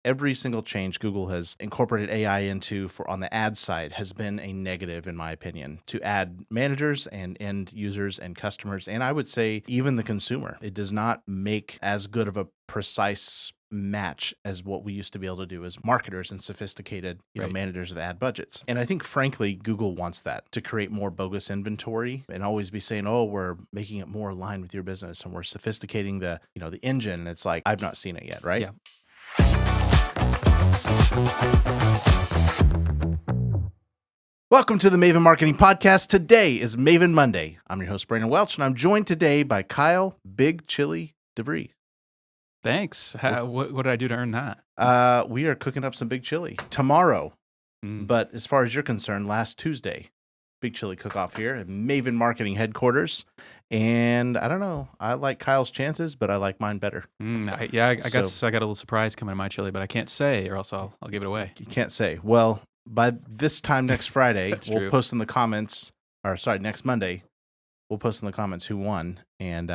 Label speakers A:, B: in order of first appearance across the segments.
A: every single change Google has incorporated AI into on the ad side has been a negative, in my opinion, to ad managers and end users and customers, and I would say even the consumer. It does not make as good of a precise match as what we used to be able to do as marketers and sophisticated managers of ad budgets. And I think, frankly, Google wants that, to create more bogus inventory and always be saying, oh, we're making it more aligned with your business and we're sophisticating the engine. And it's like, I've not seen it yet, right?
B: Yeah.
A: Welcome to the Maven Marketing Podcast. Today is Maven Monday. I'm your host, Brandon Welch, and I'm joined today by Kyle Big Chili DeBreaux.
B: Thanks. What did I do to earn that?
A: We are cooking up some big chili tomorrow. But as far as you're concerned, last Tuesday, big chili cook-off here at Maven Marketing Headquarters. And I don't know, I like Kyle's chances, but I like mine better.
B: I guess I got a little surprise coming to my chili, but I can't say, or else I'll give it away.
A: You can't say. Well, by this time next Friday,
B: we'll
A: post in the comments, next Monday, we'll post in the comments who won, and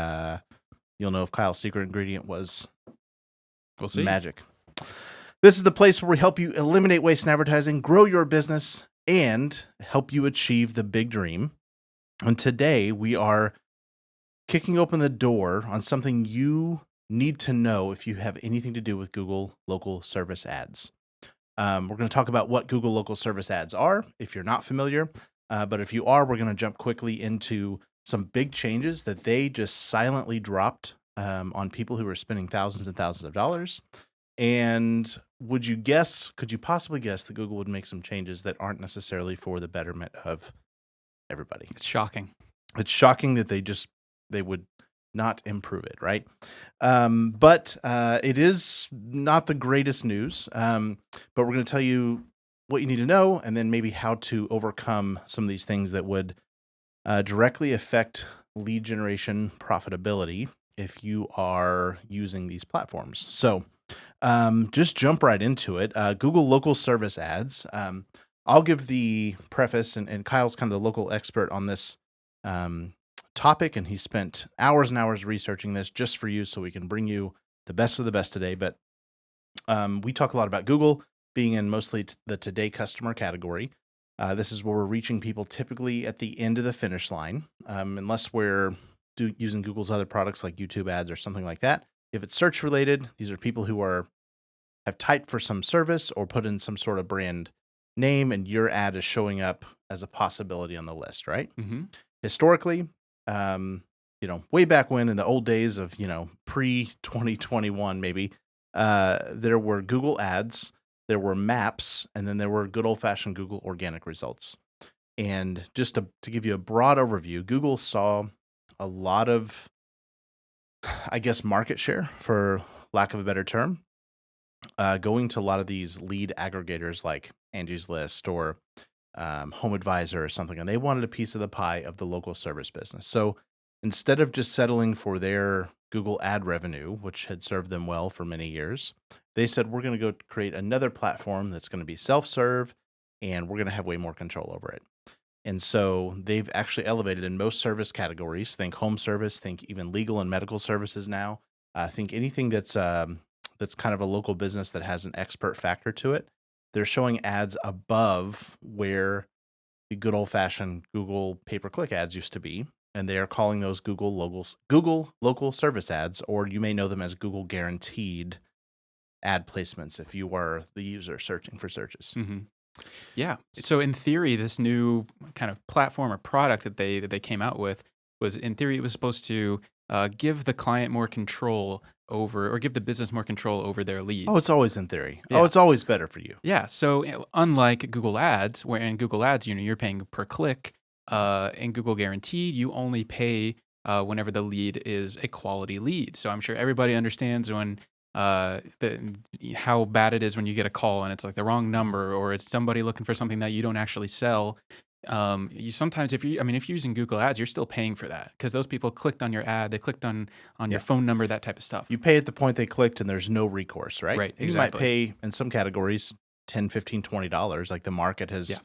A: you'll know if Kyle's secret ingredient was magic. This is the place where we help you eliminate waste in advertising, grow your business, and help you achieve the big dream. And today we are kicking open the door on something you need to know if you have anything to do with Google local service ads. We're going to talk about what Google local service ads are, if you're not familiar. But if you are, we're going to jump quickly into some big changes that they just silently dropped on people who were spending thousands and thousands of dollars. And could you possibly guess that Google would make some changes that aren't necessarily for the betterment of everybody?
B: It's shocking. It's
A: shocking that they would not improve it, right? But it is not the greatest news. But we're going to tell you what you need to know, and then maybe how to overcome some of these things that would directly affect lead generation profitability if you are using these platforms. So just jump right into it. Google local service ads. I'll give the preface, and Kyle's kind of the local expert on this topic, and he spent hours and hours researching this just for you so we can bring you the best of the best today. But we talk a lot about Google being in mostly the today customer category. This is where we're reaching people typically at the end of the finish line, unless we're using Google's other products like YouTube ads or something like that. If it's search related, these are people who have typed for some service or put in some sort of brand name, and your ad is showing up as a possibility on the list, right?
B: Mm-hmm.
A: Historically, way back when in the old days of, pre-2021 maybe, there were Google ads, there were maps, and then there were good old-fashioned Google organic results. And just to give you a broad overview, Google saw a lot of, I guess, market share, for lack of a better term, going to a lot of these lead aggregators like Angie's List or Home Advisor or something, and they wanted a piece of the pie of the local service business. So instead of just settling for their Google ad revenue, which had served them well for many years, they said, we're going to go create another platform that's going to be self-serve, and we're going to have way more control over it. And so they've actually elevated in most service categories. Think home service, think even legal and medical services now. Think anything that's kind of a local business that has an expert factor to it. They're showing ads above where the good old-fashioned Google pay-per-click ads used to be, and they are calling those Google local service ads, or you may know them as Google guaranteed ad placements if you are the user searching for searches.
B: Mm-hmm. Yeah. So in theory, this new kind of platform or product that they came out with was, in theory, it was supposed to give the client more control over, or give the business more control over their leads.
A: Oh, it's always in theory.
B: Yeah.
A: Oh, it's always better for you.
B: Yeah. So unlike Google Ads, where in Google Ads, you're paying per click. In Google Guaranteed, you only pay whenever the lead is a quality lead. So I'm sure everybody understands when how bad it is when you get a call and it's like the wrong number, or it's somebody looking for something that you don't actually sell. You sometimes, if you're using Google Ads, you're still paying for that because those people clicked on your ad, they clicked on your phone number, that type of stuff.
A: You pay at the point they clicked, and there's no recourse, right?
B: Right, exactly.
A: You might pay in some categories $10, $15, $20. Like the market has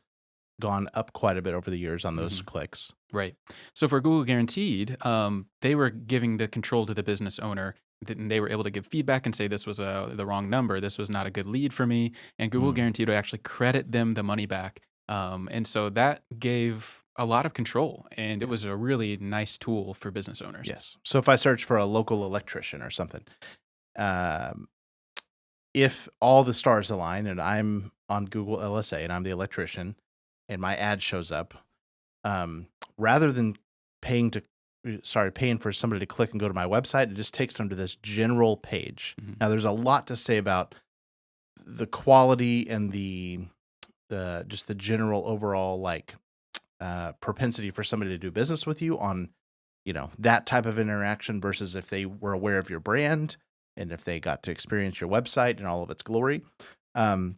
A: gone up quite a bit over the years on those clicks.
B: Right. So for Google Guaranteed, they were giving the control to the business owner they were able to give feedback and say this was the wrong number, this was not a good lead for me, and Google
A: Mm,
B: Guaranteed would actually credit them the money back. And so that gave a lot of control, and it was a really nice tool for business owners.
A: yes. So if I search for a local electrician or something, um, if all the stars align and I'm on Google LSA and I'm the electrician and my ad shows up, rather than paying to paying for somebody to click and go to my website, it just takes them to this general page.
B: Mhm.
A: Now there's a lot to say about the quality and the just the general overall like propensity for somebody to do business with you on that type of interaction versus if they were aware of your brand and if they got to experience your website and all of its glory. Um,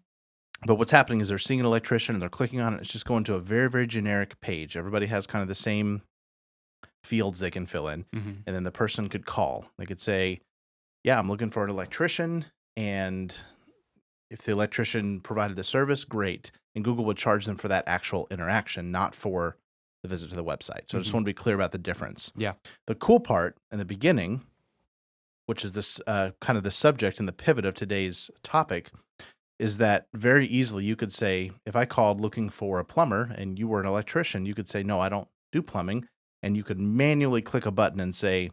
A: but what's happening is they're seeing an electrician and they're clicking on it. It's just going to a very, very generic page. Everybody has kind of the same fields they can fill in.
B: Mhm.
A: And then the person could call. They could say, yeah, I'm looking for an electrician. And if the electrician provided the service, great. And Google would charge them for that actual interaction, not for the visit to the website. So I just
B: Mhm.
A: want to be clear about the difference.
B: Yeah.
A: The cool part in the beginning, which is this kind of the subject and the pivot of today's topic, is that very easily you could say, if I called looking for a plumber and you were an electrician, you could say, no, I don't do plumbing. And you could manually click a button and say,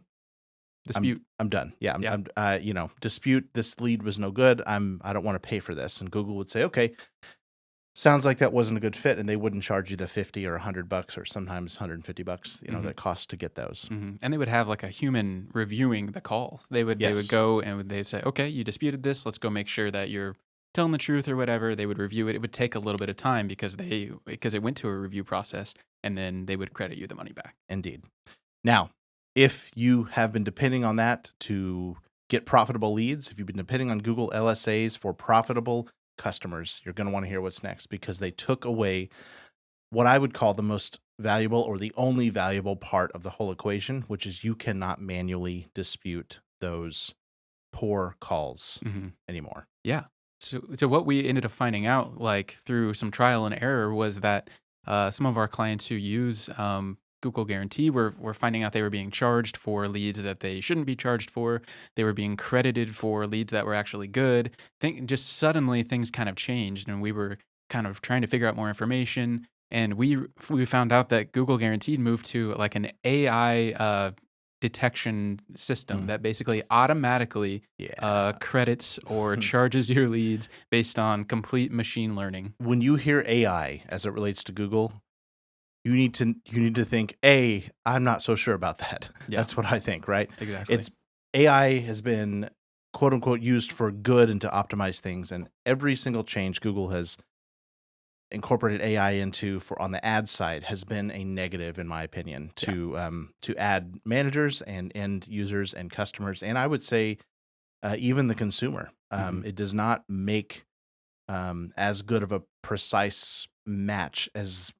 B: Dispute.
A: I'm done. Yeah,
B: Yeah.
A: dispute. This lead was no good. I don't want to pay for this. And Google would say, okay, sounds like that wasn't a good fit, and they wouldn't charge you the 50 or $100 or sometimes $150,
B: Mhm.
A: that costs to get those.
B: And they would have like a human reviewing the call. They would
A: Yes.
B: go and they'd say, okay, you disputed this. Let's go make sure that you're telling the truth or whatever. They would review it. It would take a little bit of time because it went to a review process, and then they would credit you the money back.
A: Indeed. Now, if you have been depending on that to get profitable leads, if you've been depending on Google LSAs for profitable customers, you're going to want to hear what's next because they took away what I would call the most valuable or the only valuable part of the whole equation, which is you cannot manually dispute those poor calls
B: Mhm.
A: anymore.
B: Yeah. So what we ended up finding out, like through some trial and error, was that some of our clients who use Google Guarantee were finding out they were being charged for leads that they shouldn't be charged for. They were being credited for leads that were actually good. Just suddenly things kind of changed, and we were kind of trying to figure out more information. And we found out that Google Guaranteed moved to like an AI detection system
A: Mm.
B: that basically automatically
A: Yeah.
B: credits or charges your leads based on complete machine learning.
A: When you hear AI as it relates to Google, you need to think, I'm not so sure about that.
B: Yeah.
A: That's what I think, right?
B: Exactly.
A: It's AI has been quote unquote used for good and to optimize things, and every single change Google has incorporated AI into for on the ad side has been a negative, in my opinion, to ad managers and end users and customers, and I would say even the consumer.
B: Mhm.
A: It does not make as good of a precise match as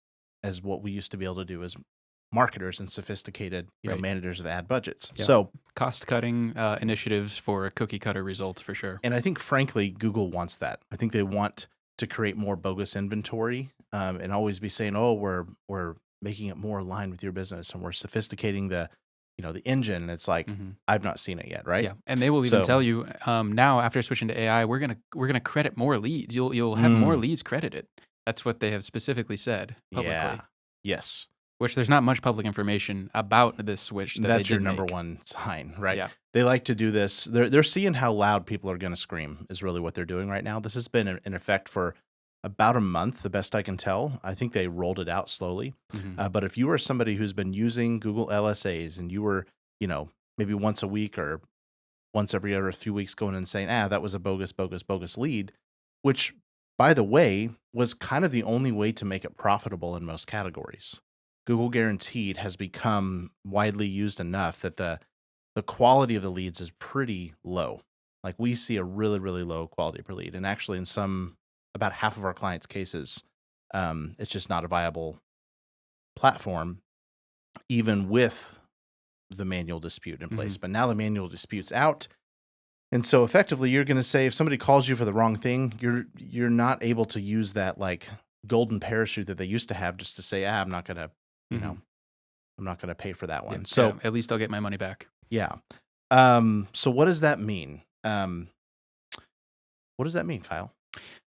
A: what we used to be able to do as marketers and sophisticated
B: Right.
A: managers of ad budgets.
B: Yeah.
A: So,
B: Cost cutting initiatives for cookie cutter results for sure.
A: and I think frankly, Google wants that. I think they want to create more bogus inventory and always be saying, "Oh, we're making it more aligned with your business and we're sophisticating the engine." And it's like
B: Mhm.
A: I've not seen it yet, right?
B: Yeah, and they will even
A: So-
B: tell you now after switching to AI, we're gonna credit more leads. You'll have more leads credited. That's what they have specifically said publicly.
A: Yeah. Yes.
B: Which there's not much public information about this switch that they
A: That's your
B: did
A: number
B: make.
A: one sign, right?
B: Yeah.
A: They like to do this. They're seeing how loud people are going to scream is really what they're doing right now. This has been in effect for about a month, the best I can tell. I think they rolled it out slowly.
B: Mhm.
A: But if you are somebody who's been using Google LSAs and you were, maybe once a week or once every other few weeks going and saying, that was a bogus lead, which, by the way, was kind of the only way to make it profitable in most categories. Google Guaranteed has become widely used enough that the quality of the leads is pretty low. Like we see a really, really low quality per lead. And actually in about half of our clients' cases, it's just not a viable platform, even with the manual dispute in place. But now the manual dispute's out. And so effectively you're going to say if somebody calls you for the wrong thing, you're not able to use that like golden parachute that they used to have just to say, I'm not going to,
B: Mhm.
A: I'm not going to pay for that one.
B: Yeah,
A: So
B: at least I'll get my money back.
A: yeah. So what does that mean? What does that mean, Kyle?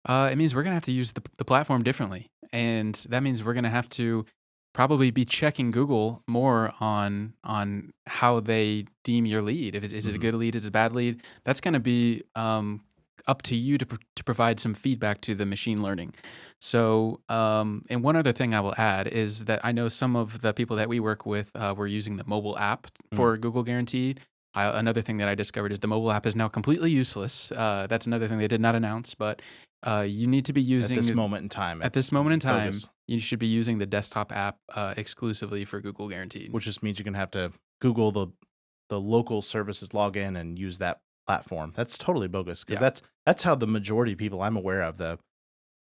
B: It means we're gonna have to use the platform differently, and that means we're gonna have to probably be checking Google more on how they deem your lead. If is it a
A: Mhm.
B: good lead? Is it a bad lead? That's gonna be up to you to provide some feedback to the machine learning. So, and one other thing I will add is that I know some of the people that we work with were using the mobile app
A: Mm.
B: for Google Guaranteed. Another thing that I discovered is the mobile app is now completely useless. That's another thing they did not announce, but you need to be
A: At this
B: using
A: moment in time,
B: at this
A: it's
B: moment in time.
A: bogus,
B: You should be using the desktop app exclusively for Google Guaranteed.
A: which just means you're gonna have to Google the local services login and use that platform. That's totally bogus because
B: Yeah.
A: that's how the majority of people I'm aware of,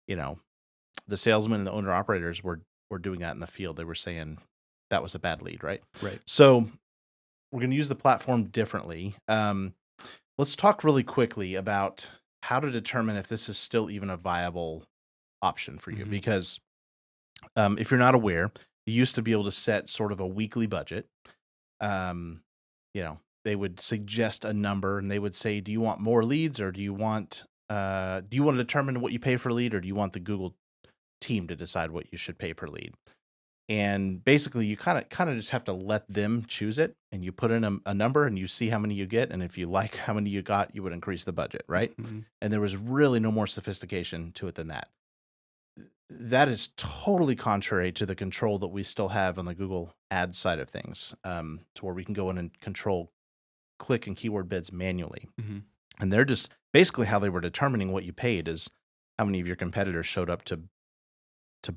A: you know the salesmen and the owner operators were doing that in the field. They were saying that was a bad lead, right?
B: Right.
A: So we're going to use the platform differently. Let's talk really quickly about how to determine if this is still even a viable option for you.
B: Mhm.
A: Because if you're not aware, you used to be able to set sort of a weekly budget. Um, they would suggest a number and they would say, "Do you want more leads, or do you want to determine what you pay per lead, or do you want the Google team to decide what you should pay per lead?" And basically, you kind of just have to let them choose it, and you put in a number, and you see how many you get, and if you like how many you got, you would increase the budget, right?
B: Mhm.
A: And there was really no more sophistication to it than that. That is totally contrary to the control that we still have on the Google Ads side of things, to where we can go in and control click and keyword bids manually.
B: Mhm.
A: And they're just basically how they were determining what you paid is how many of your competitors showed up to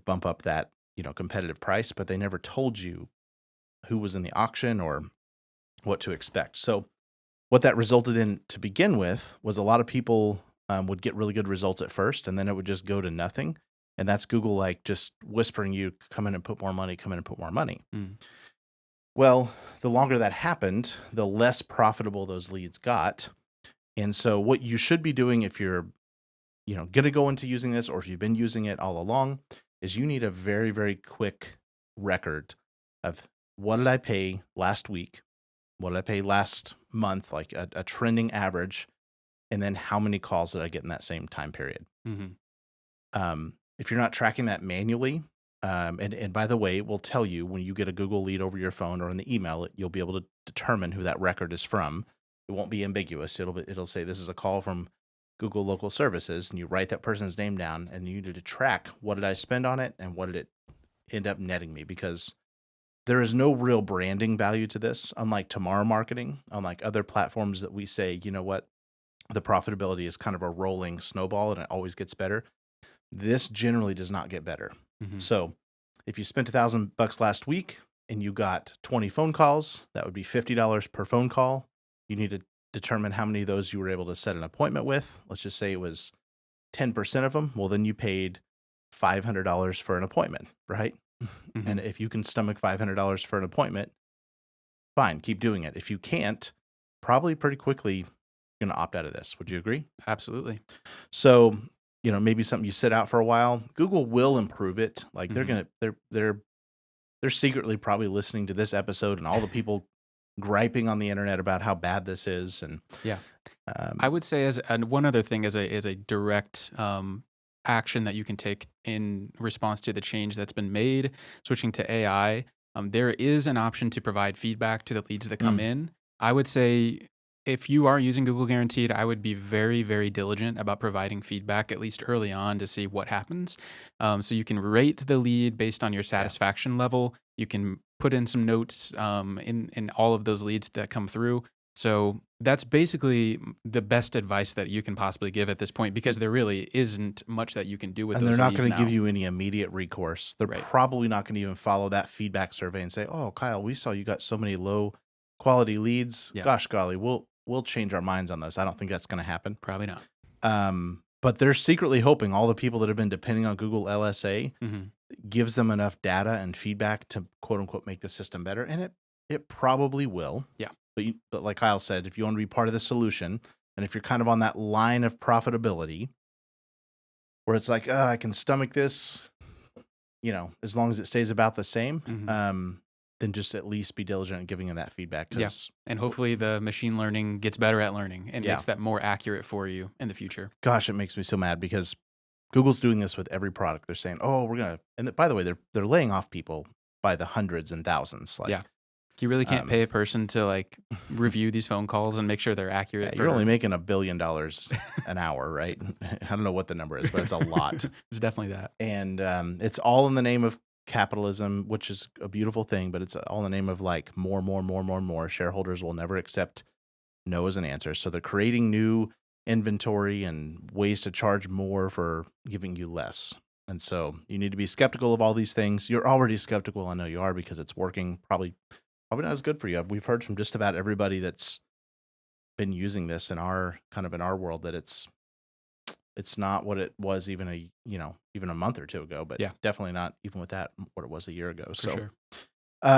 A: bump up that competitive price, but they never told you who was in the auction or what to expect. So what that resulted in to begin with was a lot of people would get really good results at first, and then it would just go to nothing. And that's Google like just whispering you, come in and put more money, come in and put more money.
B: Mm.
A: Well, the longer that happened, the less profitable those leads got. And so what you should be doing if you're going to go into using this, or if you've been using it all along, is you need a very, very quick record of what did I pay last week? What did I pay last month? Like a trending average. And then how many calls did I get in that same time period?
B: Mhm.
A: If you're not tracking that manually, and by the way, it will tell you when you get a Google lead over your phone or in the email, you'll be able to determine who that record is from. It won't be ambiguous. It'll say this is a call from Google Local Services, and you write that person's name down, and you need to track what did I spend on it and what did it end up netting me, because there is no real branding value to this, unlike tomorrow marketing, unlike other platforms that we say, you know what, the profitability is kind of a rolling snowball and it always gets better. This generally does not get better.
B: Mhm.
A: So if you spent $1,000 last week and you got 20 phone calls, that would be $50 per phone call. You need to determine how many of those you were able to set an appointment with. Let's just say it was 10% of them. Well, then you paid $500 for an appointment, right? And
B: Mhm.
A: if you can stomach $500 for an appointment, fine, keep doing it. If you can't, probably pretty quickly you're going to opt out of this. Would you agree?
B: Absolutely.
A: So, maybe something you sit out for a while. Google will improve it. Like
B: Mhm.
A: they're secretly probably listening to this episode and all the people griping on the internet about how bad this is. And
B: Yeah. I
A: um,
B: would say as and one other thing as a direct action that you can take in response to the change that's been made, switching to AI. There is an option to provide feedback to the leads that come
A: mm,
B: in. I would say if you are using Google Guaranteed, I would be very, very diligent about providing feedback at least early on to see what happens. So you can rate the lead based on your
A: yeah.
B: satisfaction level. You can put in some notes in all of those leads that come through. So that's basically the best advice that you can possibly give at this point, because there really isn't much that you can do with
A: And they're
B: those
A: not
B: leads
A: going to give
B: now.
A: you any immediate recourse. They're
B: Right.
A: probably not going to even follow that feedback survey and say, "Oh, Kyle, we saw you got so many low quality leads.
B: Yeah.
A: Gosh, golly, we'll change our minds on this." I don't think that's going to happen.
B: Probably not.
A: But they're secretly hoping all the people that have been depending on Google LSA
B: Hmm.
A: gives them enough data and feedback to quote unquote make the system better, and it probably will.
B: Yeah.
A: But like Kyle said, if you want to be part of the solution, and if you're kind of on that line of profitability where it's like, I can stomach this, as long as it stays about the same.
B: Hmm.
A: then just at least be diligent in giving them that feedback.
B: Yeah.
A: Because
B: And hopefully the machine learning gets better at learning and
A: Yeah.
B: makes that more accurate for you in the future.
A: gosh, it makes me so mad because Google's doing this with every product. They're saying, "Oh, we're gonna," and by the way, they're laying off people by the hundreds and thousands. Like,
B: Yeah. You really can't
A: um,
B: pay a person to like review these phone calls and make sure they're accurate.
A: you're only making $1 billion an hour, right? I don't know what the number is, but it's a lot.
B: It's definitely that.
A: And it's all in the name of capitalism, which is a beautiful thing, but it's all in the name of like more. Shareholders will never accept no as an answer, so they're creating new inventory and ways to charge more for giving you less. And so you need to be skeptical of all these things. You're already skeptical, I know you are, because it's working probably not as good for you. We've heard from just about everybody that's been using this in our world that it's not what it was even a month or two ago, but
B: Yeah.
A: definitely not even with that what it was a year ago.
B: For sure.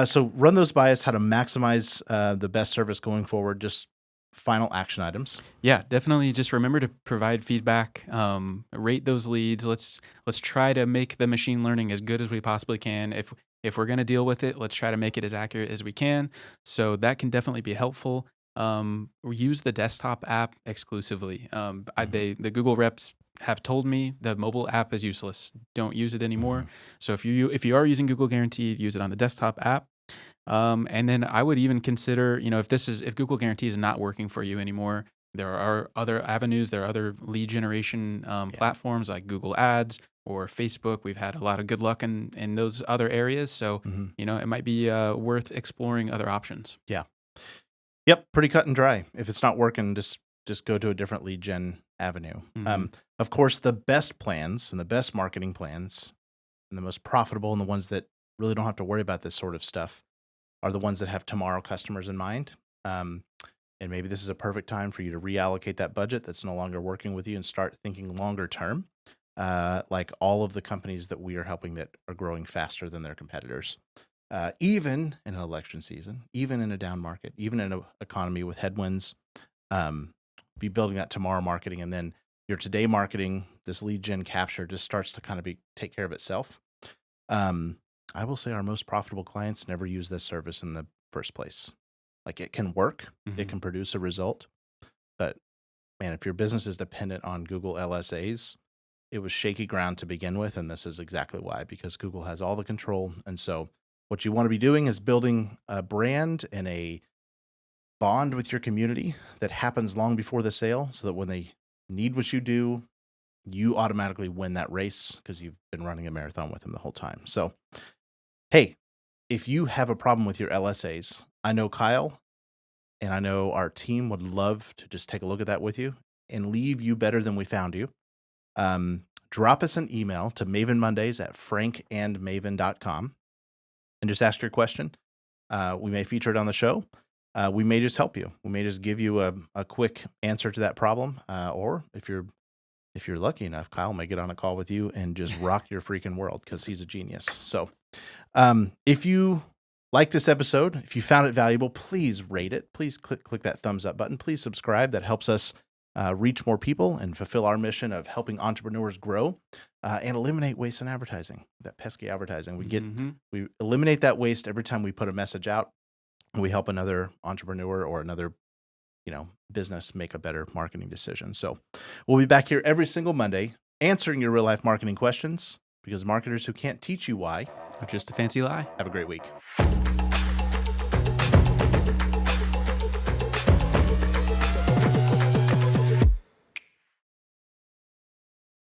A: So run those by us, how to maximize the best service going forward. Just final action items.
B: Yeah, definitely. Just remember to provide feedback, rate those leads. Let's try to make the machine learning as good as we possibly can. If we're going to deal with it, let's try to make it as accurate as we can. So that can definitely be helpful. Use the desktop app exclusively. The Google reps have told me the mobile app is useless. Don't use it anymore. So if you are using Google Guaranteed, use it on the desktop app. And then I would even consider, if Google Guarantee is not working for you anymore, there are other avenues. There are other lead generation platforms like Google Ads or Facebook. We've had a lot of good luck in those other areas. So, it might be worth exploring other options.
A: Yeah. Yep. Pretty cut and dry. If it's not working, just go to a different lead gen avenue. Of course, the best plans and the best marketing plans and the most profitable and the ones that really don't have to worry about this sort of stuff are the ones that have tomorrow customers in mind. And maybe this is a perfect time for you to reallocate that budget that's no longer working with you and start thinking longer term, like all of the companies that we are helping that are growing faster than their competitors. Even in an election season, even in a down market, even in an economy with headwinds, be building that tomorrow marketing, and then your today marketing, this lead gen capture just starts to kind of take care of itself. I will say our most profitable clients never use this service in the first place. Like, it can work, it can produce a result, but man, if your business is dependent on Google LSAs, it was shaky ground to begin with, and this is exactly why, because Google has all the control. And so what you want to be doing is building a brand and a bond with your community that happens long before the sale, so that when they need what you do, you automatically win that race because you've been running a marathon with them the whole time. So, hey, if you have a problem with your LSAs, I know Kyle and I know our team would love to just take a look at that with you and leave you better than we found you. Drop us an email to mavenmondays@frankandmaven.com and just ask your question. We may feature it on the show. We may just help you. We may just give you a quick answer to that problem. Or if you're lucky enough, Kyle may get on a call with you and just rock your freaking world because he's a genius. So if you like this episode, if you found it valuable, please rate it. Please click that thumbs up button. Please subscribe. That helps us reach more people and fulfill our mission of helping entrepreneurs grow and eliminate waste in advertising, that pesky advertising. We eliminate that waste every time we put a message out. We help another entrepreneur or another business make a better marketing decision. So we'll be back here every single Monday answering your real life marketing questions, because marketers who can't teach you why
B: Just a fancy lie.
A: have a great week.